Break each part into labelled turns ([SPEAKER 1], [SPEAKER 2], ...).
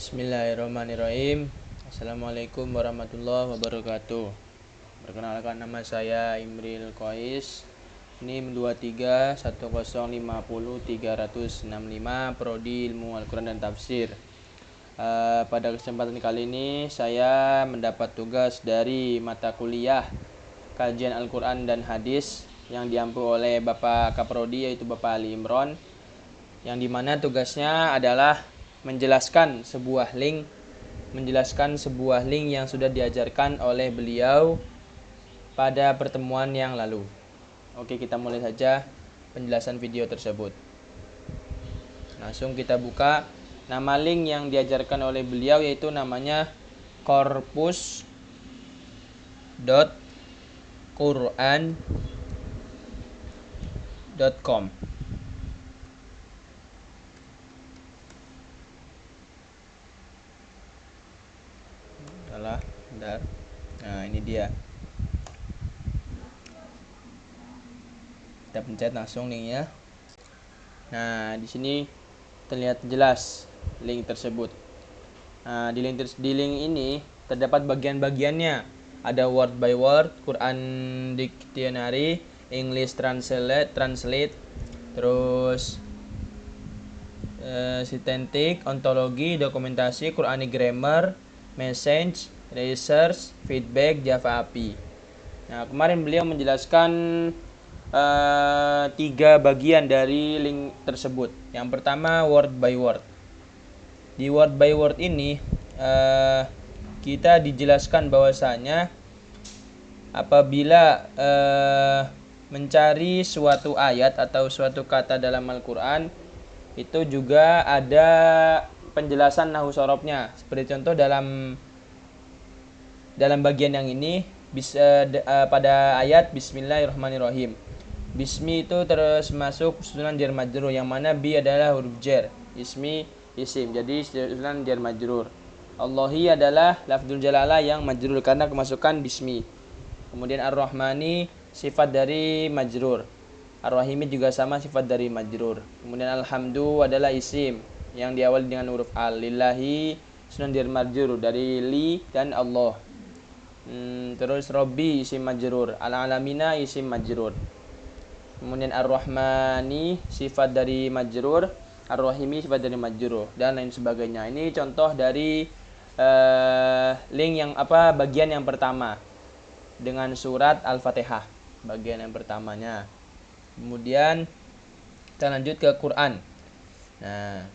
[SPEAKER 1] Bismillahirrahmanirrahim. Assalamualaikum warahmatullahi wabarakatuh. Perkenalkan, nama saya Imril Qais, NIM 231050 Prodi Ilmu Al-Quran dan Tafsir. Pada kesempatan kali ini saya mendapat tugas dari mata kuliah Kajian Al-Quran dan Hadis yang diampu oleh Bapak Kaprodi, yaitu Bapak Ali Imron, yang dimana tugasnya adalah menjelaskan sebuah link yang sudah diajarkan oleh beliau pada pertemuan yang lalu. Oke, kita mulai saja penjelasan video tersebut. Langsung kita buka. Nama link yang diajarkan oleh beliau yaitu namanya corpus.quran.com. Bentar. Nah, ini dia. Kita pencet langsung linknya. Nah, di sini terlihat jelas link tersebut. Nah, di link ini terdapat bagian-bagiannya. Ada word by word, Quran Dictionary, English translate, terus sintaktik, ontologi, dokumentasi, Quranic grammar, message, research, feedback, Java API. Nah, kemarin beliau menjelaskan 3 bagian dari link tersebut. Yang pertama, word by word. Di word by word ini kita dijelaskan bahwasanya apabila mencari suatu ayat atau suatu kata dalam Al-Quran, itu juga ada penjelasan nahwu sorobnya. Seperti contoh dalam bagian yang ini pada ayat Bismillahirrahmanirrahim. Bismi itu terus masuk susunan jar majrur, yang mana bi adalah huruf jar, ismi isim, jadi susunan jar majrur. Allahi adalah lafdzul jalalah yang majrur karena kemasukan bismi. Kemudian ar-Rahmani sifat dari majrur. Ar-Rahimi juga sama, sifat dari majrur. Kemudian alhamdu adalah isim yang diawali dengan huruf al. Lillahi sunan jar majrur dari li dan Allah. Terus Robbi isim majrur, al-alamina isim majrur. Kemudian ar-Rahmani sifat dari majrur, ar-Rahimi sifat dari majrur, dan lain sebagainya. Ini contoh dari link yang bagian yang pertama dengan surat Al-Fatihah, bagian yang pertamanya. Kemudian kita lanjut ke Quran. Nah,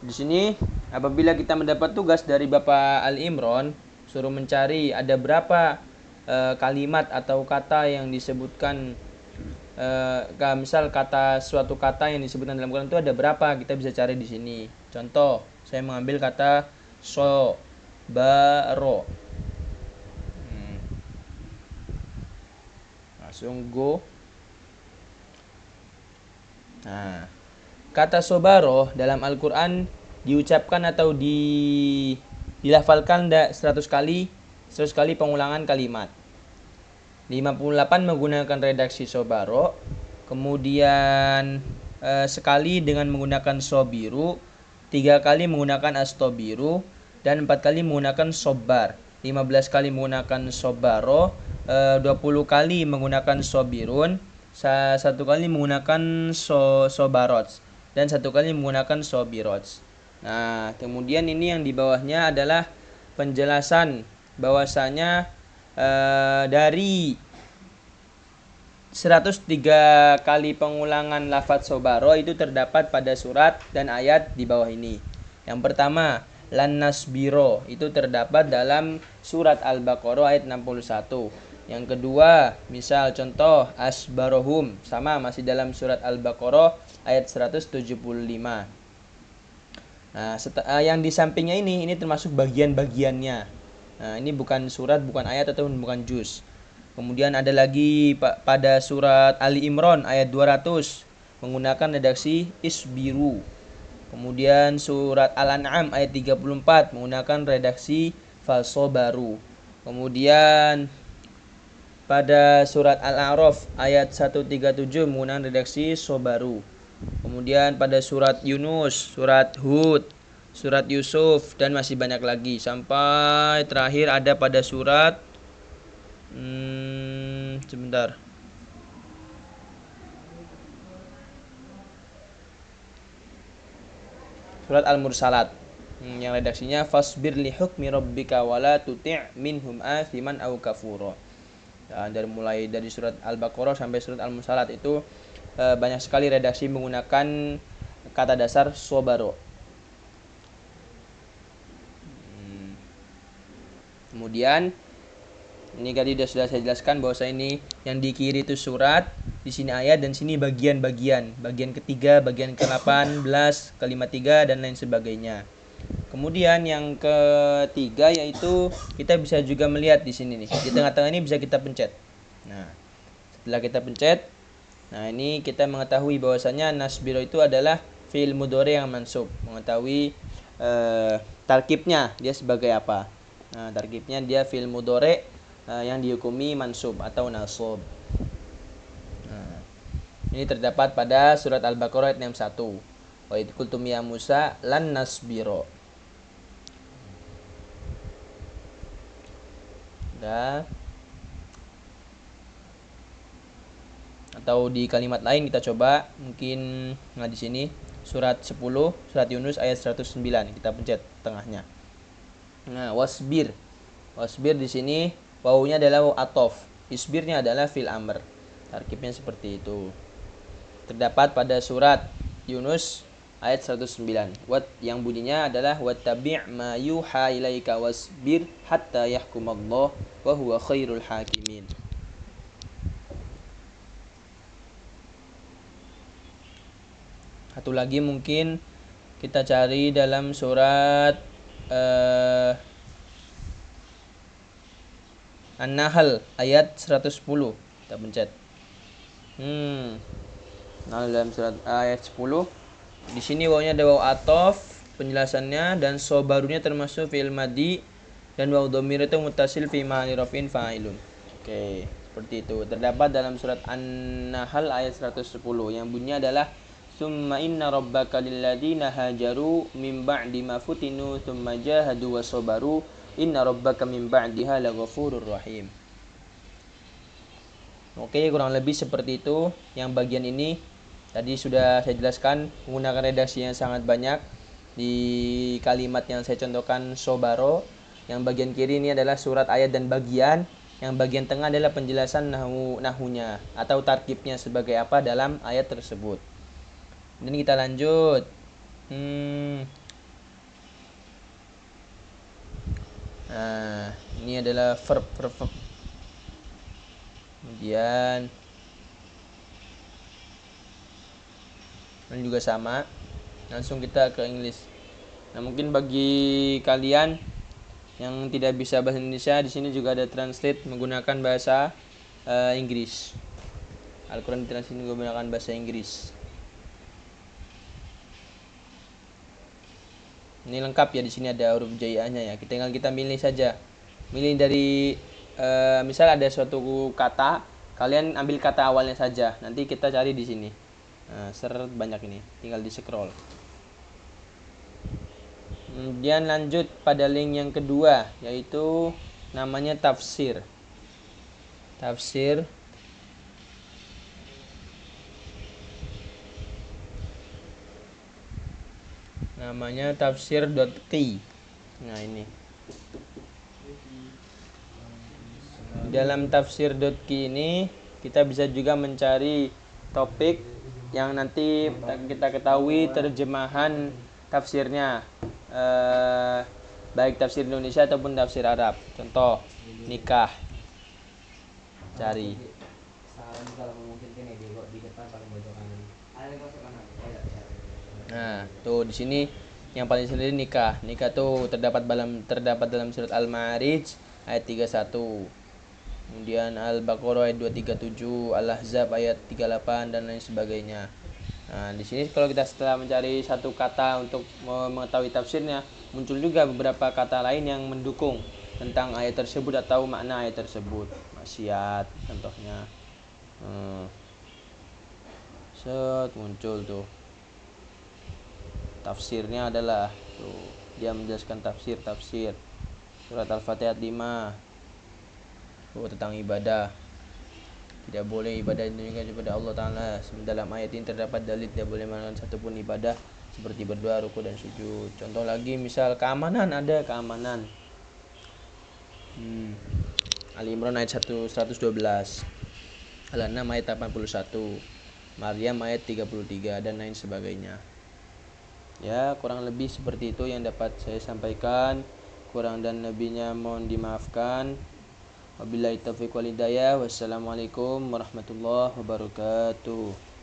[SPEAKER 1] di sini apabila kita mendapat tugas dari Bapak Ali Imron, suruh mencari ada berapa kalimat atau kata yang disebutkan, misal suatu kata yang disebutkan dalam Quran itu ada berapa, kita bisa cari di sini. Contoh, saya mengambil kata sobaro. Langsung go. Nah, kata sobaro dalam Al-Quran diucapkan atau dilafalkan 100 kali pengulangan kalimat. 58 menggunakan redaksi sobaro, kemudian sekali dengan menggunakan sobiru, 3 kali menggunakan astobiru, dan 4 kali menggunakan sobar. 15 kali menggunakan sobaro, 20 kali menggunakan sobirun, 1 kali menggunakan sobarots, dan 1 kali menggunakan sobirots. Nah, kemudian ini yang di bawahnya adalah penjelasan bahwasanya dari 103 kali pengulangan lafaz sobaro itu terdapat pada surat dan ayat di bawah ini. Yang pertama, lan nasbiro, itu terdapat dalam surat Al-Baqarah ayat 61. Yang kedua, misal contoh asbarohum, sama, masih dalam surat Al-Baqarah ayat 175. Nah, yang di sampingnya ini termasuk bagian-bagiannya. Nah, ini bukan surat, bukan ayat atau bukan juz. Kemudian ada lagi pada surat Ali Imran ayat 200 menggunakan redaksi isbiru. Kemudian surat Al-An'am ayat 34 menggunakan redaksi fasobaru. Kemudian pada surat Al-A'raf ayat 137 menggunakan redaksi sobaru. kemudian pada surat Yunus, surat Hud, surat Yusuf, dan masih banyak lagi sampai terakhir ada pada surat sebentar. Surat Al-Mursalat. Yang redaksinya fasbir li hukmi rabbika wala tuti' minhum athiman aw kafura. Dari surat Al-Baqarah sampai surat Al-Mursalat itu banyak sekali redaksi menggunakan kata dasar sobaro. Kemudian ini tadi sudah saya jelaskan bahwa ini yang di kiri itu surat, di sini ayat, dan sini bagian-bagian. Bagian ketiga, bagian ke-18, ke-53 dan lain sebagainya. Kemudian yang ketiga yaitu kita bisa juga melihat di sini nih. Di tengah-tengah ini bisa kita pencet. Nah, setelah kita pencet, nah ini kita mengetahui bahwasanya nasbiro itu adalah fi'il mudhari yang mansub. Mengetahui tarkibnya dia sebagai apa. Nah, tarkibnya dia fi'il mudhari yang dihukumi mansub atau nasab. Nah, ini terdapat pada surat Al-Baqarah ayat 61. Wa idh qultum ya Musa lan nasbiro. Nah, atau di kalimat lain kita coba mungkin di sini surat 10 surat Yunus ayat 109 kita pencet tengahnya. Nah, wasbir di sini wawunya adalah waw atof, isbirnya adalah fil amr. Tarkibnya seperti itu. Terdapat pada surat Yunus ayat 109. Yang bunyinya adalah wattabi' ma yuha ilaika wasbir hatta yahkumallah wa huwa khairul hakimin. Satu lagi mungkin kita cari dalam surat An-Nahl ayat 110. Kita pencet. Nah, dalam surat ayat 10 di sini wawnya ada waw atof penjelasannya, dan sobarunya termasuk fi'il madi, dan waw dhamir itu muttasil fi mahalli raf'in fa'ilun. Oke, seperti itu. Terdapat dalam surat An-Nahl ayat 110 yang bunyinya adalah summa inna rabbaka lilladzina hajaru min ba'di ma futinu thumma jahadu wa sabaru inna rabbaka min ba'diha laghafurur rahim. Oke, kurang lebih seperti itu. Yang bagian ini tadi sudah saya jelaskan menggunakan redaksi yang sangat banyak. Di kalimat yang saya contohkan sobaro. Yang bagian kiri ini adalah surat ayat dan bagian. Yang bagian tengah adalah penjelasan nahunya atau tarkibnya sebagai apa dalam ayat tersebut. Dan kita lanjut. Nah, ini adalah verb. Kemudian ini juga sama. Langsung kita ke Inggris. Nah, mungkin bagi kalian yang tidak bisa bahasa Indonesia, di sini juga ada translate menggunakan bahasa Inggris. Al-Quran ditranslate menggunakan bahasa Inggris. Ini lengkap ya, di sini ada huruf hijaiyahnya ya. Tinggal kita milih saja. Milih dari misal ada suatu kata, kalian ambil kata awalnya saja. Nanti kita cari di sini. Nah, seret banyak ini. Tinggal di scroll. Kemudian lanjut pada link yang kedua, yaitu namanya tafsir. Tafsir. Namanya tafsir.qi. Nah, ini. Dalam tafsir.qi ini kita bisa juga mencari topik yang nanti kita ketahui terjemahan tafsirnya, baik tafsir Indonesia ataupun tafsir Arab. Contoh nikah, cari. Nah, tuh di sini yang paling sendiri nikah. Nikah tuh terdapat dalam surat Al-Ma'arij ayat 31. Kemudian Al-Baqarah ayat 237, Al-Ahzab ayat 38 dan lain sebagainya. Nah, di sini kalau kita setelah mencari satu kata untuk mengetahui tafsirnya, muncul juga beberapa kata lain yang mendukung tentang ayat tersebut atau makna ayat tersebut. Maksiat contohnya. Muncul tuh. Tafsirnya adalah tuh, dia menjelaskan tafsir surat Al-Fatihah 5 tentang ibadah. Tidak boleh ibadah itu kepada Allah Ta'ala. Dalam ayat ini terdapat dalil tidak boleh melakukan satupun ibadah seperti berdoa, ruku dan sujud. Contoh lagi misal keamanan, ada keamanan. Ali Imran ayat 112, Al-An'am ayat 81, Maryam ayat 33 dan lain sebagainya. Ya, kurang lebih seperti itu yang dapat saya sampaikan. Kurang dan lebihnya mohon dimaafkan. Wabillahi taufiq wal hidayah. Wassalamualaikum warahmatullahi wabarakatuh.